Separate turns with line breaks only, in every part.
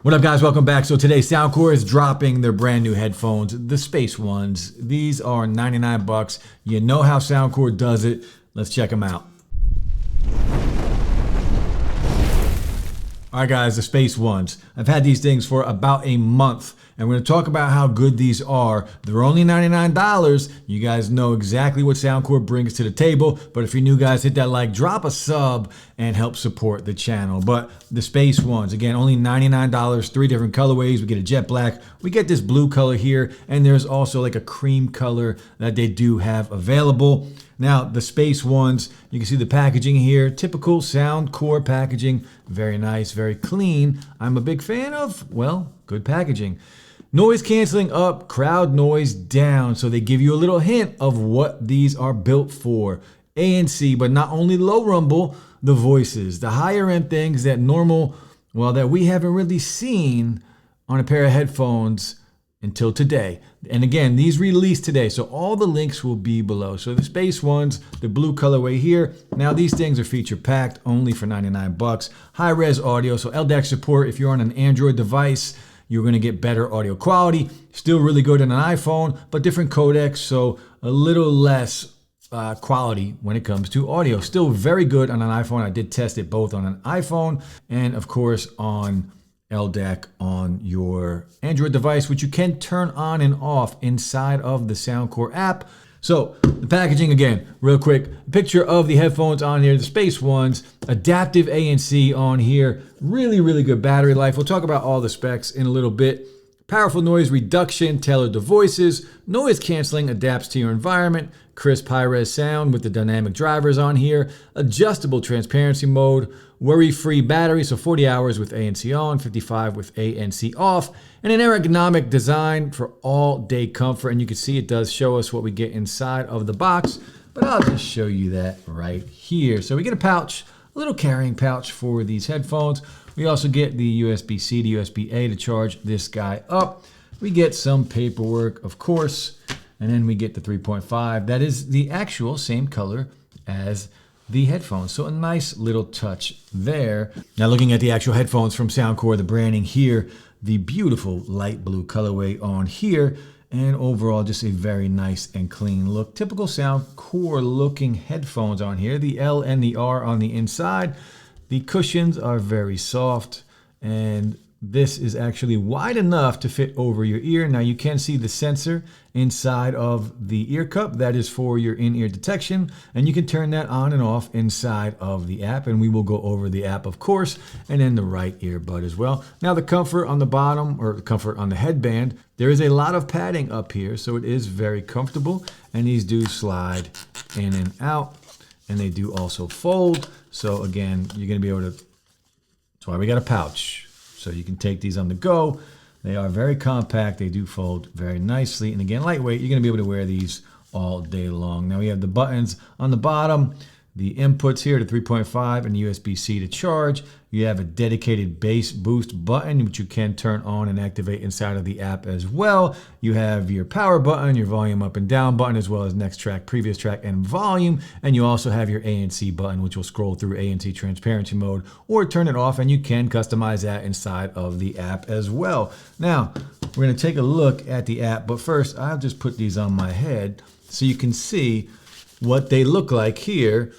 What up, guys? Welcome back. So today SOUNDCORE is dropping their brand new headphones, the space ones. These are 99 bucks. You know how SOUNDCORE does it. Let's check them out. All right, guys, the space ones. I've had these things for about a month, and we're going to talk about how good these are. They're only $99. You guys know exactly what SOUNDCORE brings to the table, but if you're new, guys, hit that like, drop a sub, and help support the channel. But the space ones, again, only $99, 3 different colorways. We get a jet black, we get this blue color here, and there's also like a cream color that they do have available. Now, the space ones, you can see the packaging here, typical SOUNDCORE packaging, very nice, very clean. I'm a big fan of, well, good packaging. Noise canceling up, crowd noise down. So they give you a little hint of what these are built for. ANC, but not only low rumble, the voices, the higher end things that that we haven't really seen on a pair of headphones until today. And again, these released today, so all the links will be below. So the space ones, the blue colorway here. Now these things are feature packed, only for 99 bucks. High res audio, so LDAC support. If you're on an Android device, you're gonna get better audio quality. Still really good on an iPhone, but different codecs, so a little less quality when it comes to audio. Still very good on an iPhone. I did test it both on an iPhone and of course on LDAC on your Android device, which you can turn on and off inside of the SOUNDCORE app. So the packaging, again, real quick, picture of the headphones on here, the space ones, adaptive ANC on here, really, really good battery life. We'll talk about all the specs in a little bit. Powerful noise reduction, tailored to voices, noise canceling, adapts to your environment, crisp high-res sound with the dynamic drivers on here, adjustable transparency mode, worry-free battery, so 40 hours with ANC on, 55 with ANC off, and an ergonomic design for all-day comfort. And you can see it does show us what we get inside of the box, but I'll just show you that right here. So we get a pouch, a little carrying pouch for these headphones. We also get the USB-C to USB-A to charge this guy up. We get some paperwork, of course, and then we get the 3.5. That is the actual same color as the headphones. So a nice little touch there. Now looking at the actual headphones from SOUNDCORE, the branding here, the beautiful light blue colorway on here, and overall just a very nice and clean look. Typical SOUNDCORE looking headphones on here. The L and the R on the inside. The cushions are very soft, and this is actually wide enough to fit over your ear. Now you can see the sensor inside of the ear cup. That is for your in-ear detection, and you can turn that on and off inside of the app, and we will go over the app, of course, and then the right earbud as well. Now the comfort on the bottom, or the comfort on the headband, there is a lot of padding up here, so it is very comfortable, and these do slide in and out, and they do also fold. So again, you're gonna be able to, that's why we got a pouch. So you can take these on the go. They are very compact. They do fold very nicely. And again, lightweight, you're gonna be able to wear these all day long. Now we have the buttons on the bottom, the inputs here to 3.5 and USB-C to charge. You have a dedicated bass boost button, which you can turn on and activate inside of the app as well. You have your power button, your volume up and down button, as well as next track, previous track, and volume. And you also have your ANC button, which will scroll through ANC transparency mode or turn it off, and you can customize that inside of the app as well. Now, we're gonna take a look at the app, but first I'll just put these on my head so you can see what they look like here.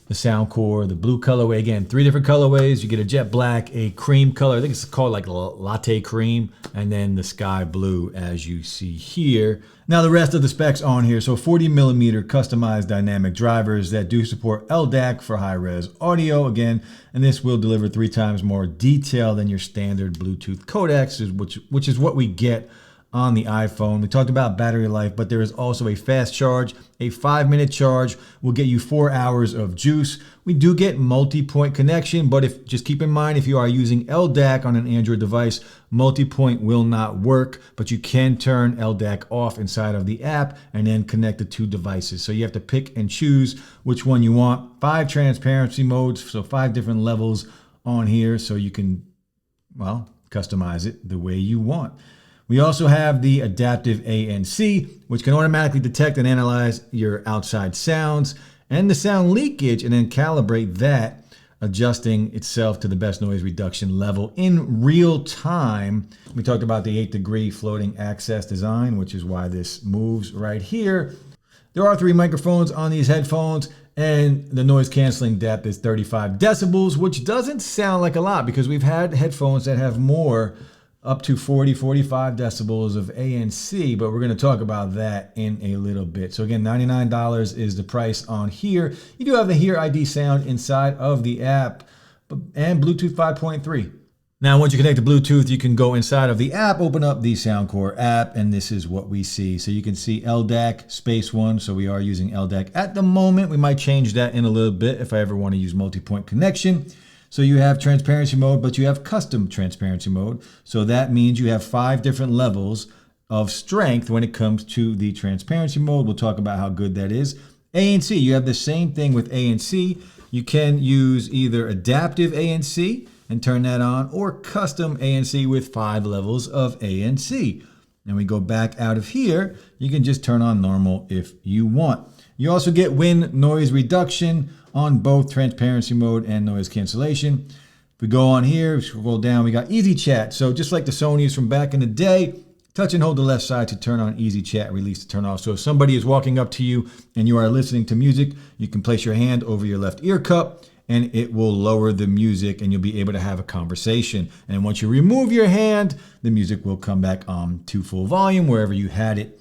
The SOUNDCORE, the blue colorway, again, 3 different colorways. You get a jet black, a cream color, I think it's called like latte cream, and then the sky blue as you see here. Now the rest of the specs on here, so 40mm customized dynamic drivers that do support LDAC for high-res audio again, and this will deliver 3 times more detail than your standard Bluetooth codecs, which is what we get on the iPhone. We talked about battery life, but there is also a fast charge. A 5-minute charge will get you 4 hours of juice. We do get multi-point connection, but just keep in mind, if you are using LDAC on an Android device, multi-point will not work, but you can turn LDAC off inside of the app and then connect the 2 devices. So you have to pick and choose which one you want. 5 transparency modes, so 5 different levels on here, so you can, well, customize it the way you want. We also have the adaptive ANC, which can automatically detect and analyze your outside sounds and the sound leakage and then calibrate that adjusting itself to the best noise reduction level in real time. We talked about the 8-degree floating access design, which is why this moves right here. There are 3 microphones on these headphones, and the noise canceling depth is 35 decibels, which doesn't sound like a lot because we've had headphones that have more, up to 40, 45 decibels of ANC, but we're going to talk about that in a little bit. So again, $99 is the price on here. You do have the Hear ID sound inside of the app and Bluetooth 5.3. Now, once you connect to Bluetooth, you can go inside of the app, open up the SOUNDCORE app, and this is what we see. So you can see LDAC space 1. So we are using LDAC at the moment. We might change that in a little bit if I ever want to use multi-point connection. So you have transparency mode, but you have custom transparency mode. So that means you have 5 different levels of strength when it comes to the transparency mode. We'll talk about how good that is. ANC, you have the same thing with ANC. You can use either adaptive ANC and turn that on, or custom ANC with 5 levels of ANC. And we go back out of here. You can just turn on normal if you want. You also get wind noise reduction on both transparency mode and noise cancellation. If we go on here, scroll down, we got easy chat. So just like the Sonys from back in the day, touch and hold the left side to turn on easy chat, release to turn off. So if somebody is walking up to you and you are listening to music, you can place your hand over your left ear cup and it will lower the music and you'll be able to have a conversation. And once you remove your hand, the music will come back on to full volume wherever you had it.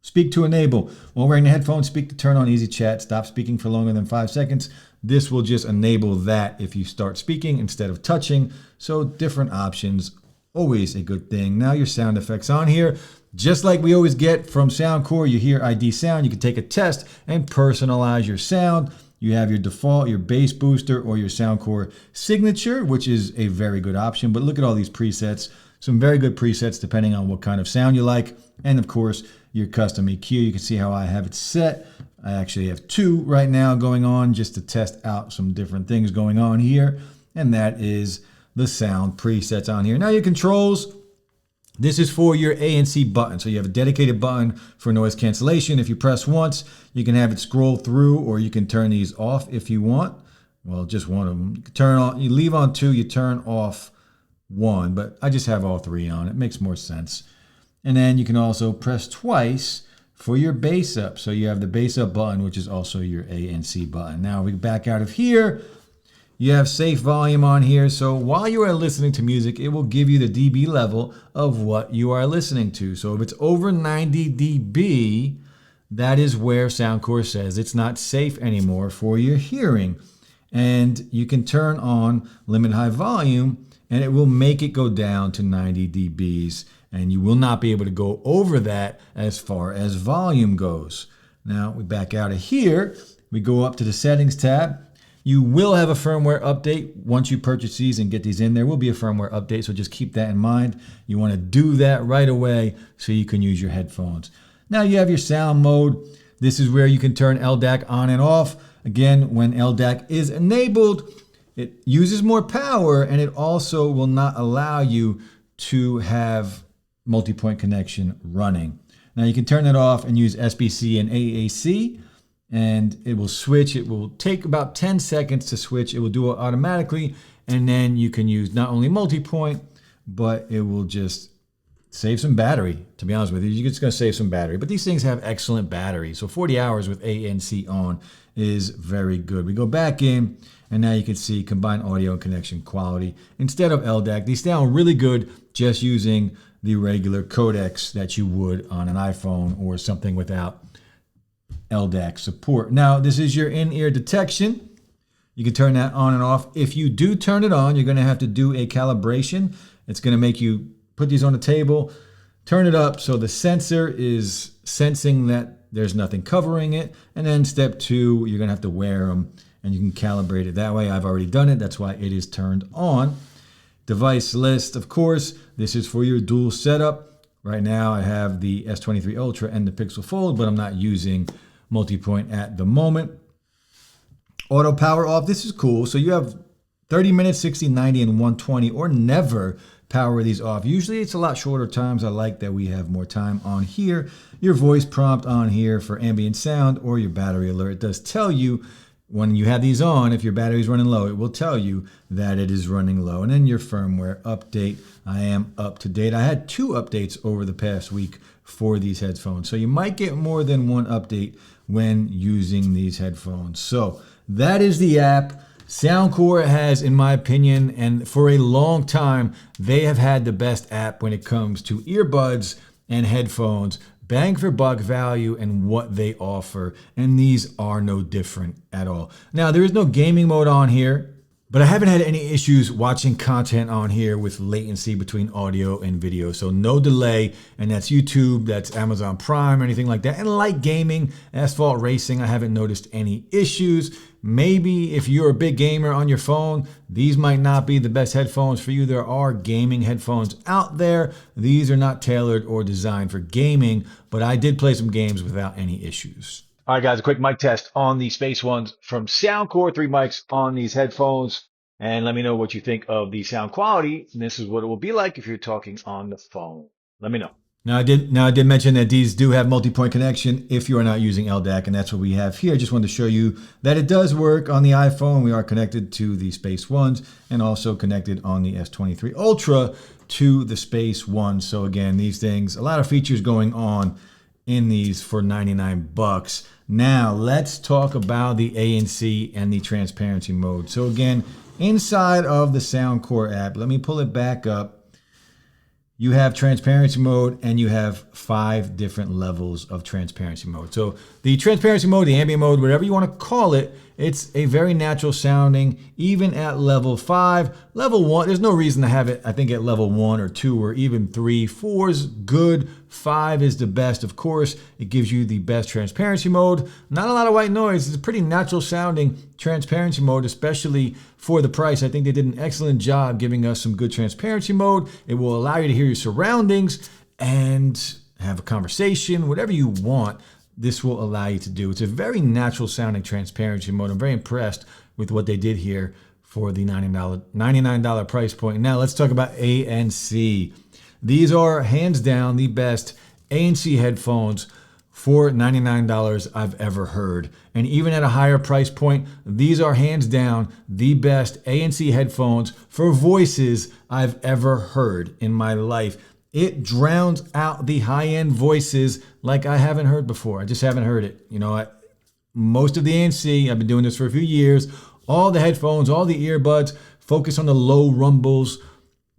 Speak to enable. While wearing the headphones, speak to turn on easy chat. Stop speaking for longer than 5 seconds. This will just enable that if you start speaking instead of touching. So different options, always a good thing. Now your sound effects on here. Just like we always get from SOUNDCORE, you hear ID sound. You can take a test and personalize your sound. You have your default, your bass booster, or your SOUNDCORE signature, which is a very good option. But look at all these presets. Some very good presets depending on what kind of sound you like. And of course, your custom EQ. You can see how I have it set. I actually have 2 right now going on just to test out some different things going on here. And that is the sound presets on here. Now your controls, this is for your ANC button. So you have a dedicated button for noise cancellation. If you press once, you can have it scroll through, or you can turn these off if you want. Well, just one of them. You can turn on, you leave on 2, you turn off 1, but I just have all 3 on. It makes more sense. And then you can also press twice for your bass up. So you have the bass up button, which is also your ANC button. Now we back out of here. You have safe volume on here. So while you are listening to music, it will give you the dB level of what you are listening to. So if it's over 90 dB, that is where SOUNDCORE says it's not safe anymore for your hearing. And you can turn on limit high volume and it will make it go down to 90 dBs. And you will not be able to go over that as far as volume goes. Now we back out of here. We go up to the settings tab. You will have a firmware update once you purchase these and get these in. There will be a firmware update, so just keep that in mind. You want to do that right away so you can use your headphones. Now you have your sound mode. This is where you can turn LDAC on and off. Again, when LDAC is enabled, it uses more power and it also will not allow you to have multi-point connection running. Now you can turn that off and use SBC and AAC and it will switch. It will take about 10 seconds to switch. It will do it automatically. And then you can use not only multi-point, but it will just save some battery. To be honest with you, you're just gonna save some battery. But these things have excellent battery. So 40 hours with ANC on is very good. We go back in and now you can see combined audio and connection quality. Instead of LDAC, these sound really good just using the regular codecs that you would on an iPhone or something without LDAC support. Now, this is your in-ear detection. You can turn that on and off. If you do turn it on, you're going to have to do a calibration. It's going to make you put these on the table, turn it up so the sensor is sensing that there's nothing covering it. And then step 2, you're going to have to wear them and you can calibrate it that way. I've already done it. That's why it is turned on. Device list, of course, this is for your dual setup. Right now I have the S23 Ultra and the Pixel Fold, but I'm not using multi-point at the moment. Auto power off, this is cool. So you have 30 minutes, 60, 90, and 120, or never power these off. Usually it's a lot shorter times. I like that we have more time on here. Your voice prompt on here for ambient sound or your battery alert. It does tell you when you have these on, if your battery's running low, it will tell you that it is running low. And then your firmware update. I am up to date. I had 2 updates over the past week for these headphones. So you might get more than 1 update when using these headphones. So that is the app. SOUNDCORE has, in my opinion, and for a long time, they have had the best app when it comes to earbuds and headphones. Bang for buck value and what they offer, and these are no different at all. Now, there is no gaming mode on here, but I haven't had any issues watching content on here with latency between audio and video. So no delay, and that's YouTube, that's Amazon Prime, or anything like that. And like gaming, asphalt racing, I haven't noticed any issues. Maybe if you're a big gamer on your phone, these might not be the best headphones for you. There are gaming headphones out there. These are not tailored or designed for gaming, but I did play some games without any issues. All right, guys, a quick mic test on the Space Ones from SOUNDCORE. 3 mics on these headphones. And let me know what you think of the sound quality. And this is what it will be like if you're talking on the phone. Let me know. Now I did mention that these do have multi-point connection if you are not using LDAC, and that's what we have here. I just wanted to show you that it does work on the iPhone. We are connected to the Space Ones and also connected on the S23 Ultra to the Space One. So again, these things, a lot of features going on in these for 99 bucks. Now let's talk about the ANC and the transparency mode. So again, inside of the SOUNDCORE app, let me pull it back up. You have transparency mode and you have 5 different levels of transparency mode. So the transparency mode, the ambient mode, whatever you want to call it, it's a very natural sounding, even at level 5. Level 1, there's no reason to have it, I think, at level 1 or 2 or even 3. 4 is good. 5 is the best, of course. It gives you the best transparency mode. Not a lot of white noise. It's a pretty natural sounding transparency mode, especially for the price. I think they did an excellent job giving us some good transparency mode. It will allow you to hear your surroundings and have a conversation, whatever you want. This will allow you to do. It's a very natural sounding transparency mode. I'm very impressed with what they did here for the $99 price point. Now let's talk about ANC. These are hands down the best ANC headphones for $99 I've ever heard. And even at a higher price point, these are hands down the best ANC headphones for voices I've ever heard in my life. It drowns out the high-end voices like I haven't heard before. I just haven't heard it. You know, most of the ANC, I've been doing this for a few years, all the headphones, all the earbuds, focus on the low rumbles,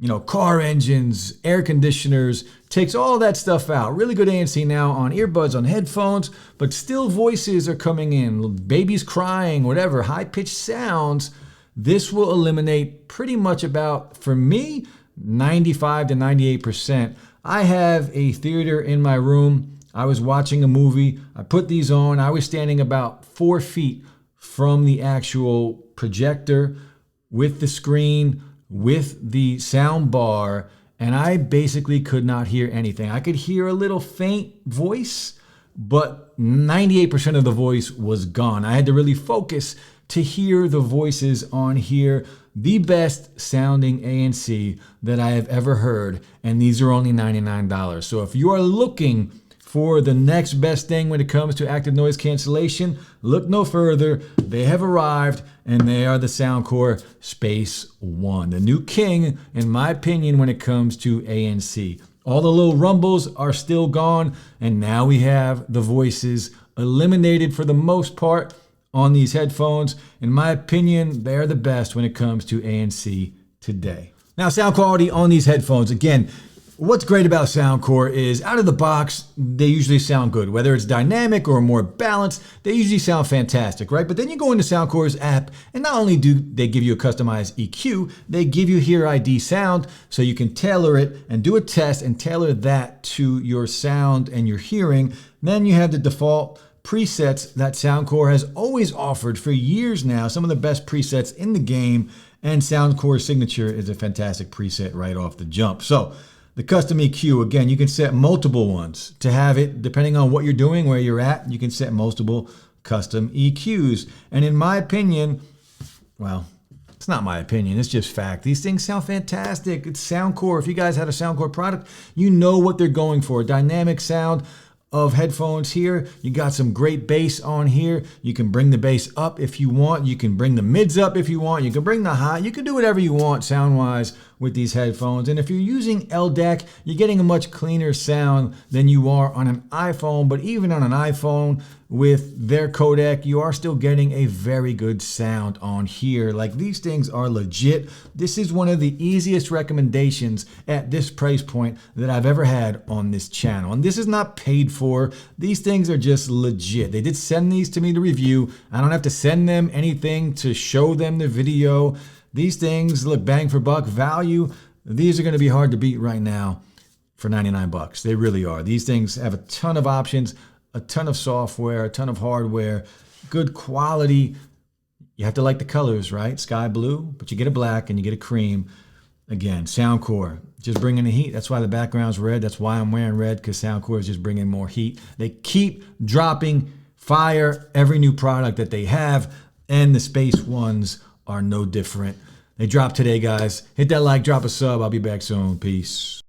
you know, car engines, air conditioners, takes all that stuff out. Really good ANC now on earbuds, on headphones, but still voices are coming in, babies crying, whatever, high-pitched sounds. This will eliminate pretty much about, for me, 95 to 98%. I have a theater in my room. I was watching a movie. I put these on. I was standing about 4 feet from the actual projector with the screen, with the sound bar, and I basically could not hear anything. I could hear a little faint voice, but 98% of the voice was gone. I had to really focus to hear the voices on here. The best sounding ANC that I have ever heard, and these are only $99. So if you are looking for the next best thing when it comes to active noise cancellation, look no further. They have arrived, and they are the SOUNDCORE Space One, the new king, in my opinion, when it comes to ANC. All the little rumbles are still gone, and now we have the voices eliminated for the most part on these headphones. In my opinion, they're the best when it comes to ANC today. Now, sound quality on these headphones. Again, what's great about SOUNDCORE is out of the box, they usually sound good. Whether it's dynamic or more balanced, they usually sound fantastic, right? But then you go into SOUNDCORE's app, and not only do they give you a customized EQ, they give you Hear ID sound, so you can tailor it and do a test and tailor that to your sound and your hearing. Then you have the default presets that SOUNDCORE has always offered for years now, some of the best presets in the game, and SOUNDCORE Signature is a fantastic preset right off the jump. So the custom EQ, again, you can set multiple ones to have it, depending on what you're doing, where you're at, you can set multiple custom EQs. And in my opinion, well, it's not my opinion, it's just fact. These things sound fantastic. It's SOUNDCORE. If you guys had a SOUNDCORE product, you know what they're going for. Dynamic sound, of headphones here. You got some great bass on here. You can bring the bass up if you want. You can bring the mids up if you want. You can bring the high. You can do whatever you want sound-wise with these headphones. And if you're using LDAC, you're getting a much cleaner sound than you are on an iPhone. But even on an iPhone with their codec, you are still getting a very good sound on here. Like, these things are legit. This is one of the easiest recommendations at this price point that I've ever had on this channel. And this is not paid for. These things are just legit. They did send these to me to review. I don't have to send them anything to show them the video. These things look bang for buck value. These are going to be hard to beat right now for 99 bucks. They really are. These things have a ton of options, a ton of software, a ton of hardware, good quality. You have to like the colors, right? Sky blue, but you get a black and you get a cream. Again, SOUNDCORE, just bringing the heat. That's why the background's red. That's why I'm wearing red, because SOUNDCORE is just bringing more heat. They keep dropping fire every new product that they have, and the space ones are no different. They dropped today, guys. Hit that like, drop a sub. I'll be back soon. Peace.